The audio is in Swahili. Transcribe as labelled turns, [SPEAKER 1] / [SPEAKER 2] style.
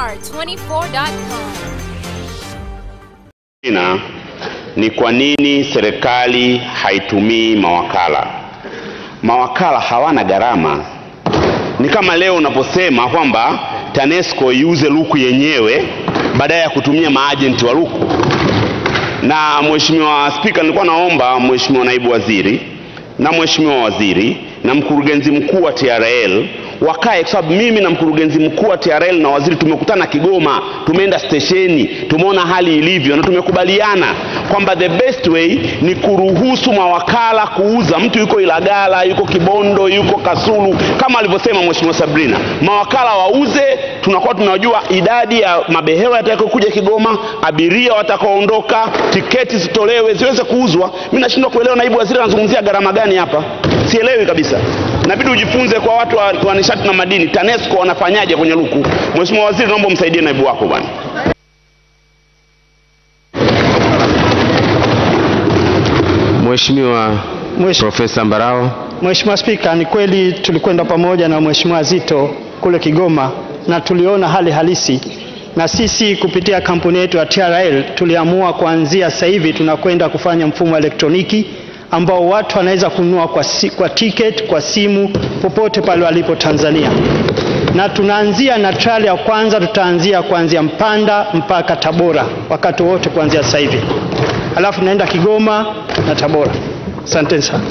[SPEAKER 1] star24.com.
[SPEAKER 2] Ni kwa nini serikali haitumii mawakala? Mawakala hawana gharama. Ni kama leo unaposema kwamba TANESCO iuze luku yenyewe badala ya kutumia maagenti wa luku. Na Mheshimiwa Spika, nilikuwa naomba Mheshimiwa Naibu Waziri na Mheshimiwa Waziri na mkurugenzi mkuu wa TRL wakae, kwa sababu mimi na mkurugenzi mkuu wa TRL na waziri tumekutana Kigoma, tumeenda stesheni, tumeona hali ilivyo na tumekubaliana kwamba the best way ni kuruhusu mawakala kuuza. Mtu yuko Ilagala, yuko Kibondo, yuko Kasulu, kama alivyosema Mheshimiwa Sabrina, mawakala wauze, tunakuwa tunajua idadi ya mabehewa yatakayokuja Kigoma, abiria watakaoondoka, tiketi zitolewe ziweze kuuzwa. Mimi nashindwa kuelewa naibu waziri anazungumzia gharama gani hapa. Sielewi kabisa. Inabidi ujifunze kwa watu wa nishati na madini, TANESCO wanafanyaje kwenye luku. Mheshimiwa Waziri, naomba msaidie naibu wako bwana.
[SPEAKER 3] Mheshimiwa Profesa Mbarao.
[SPEAKER 4] Mheshimiwa Spika, ni kweli tulikwenda pamoja na Mheshimiwa Zito kule Kigoma na tuliona hali halisi, na sisi kupitia kampuni yetu ya TRL tuliamua kuanzia sasa hivi tunakwenda kufanya mfumo elektroniki ambao watu wanaweza kununua kwa ticket kwa simu popote pale walipo Tanzania. Na tunaanzia na trial ya kwanza, tutaanzia kuanzia Mpanda mpaka Tabora wakati wote kuanzia sasa hivi. Alafu naenda Kigoma na Tabora. Asante sana.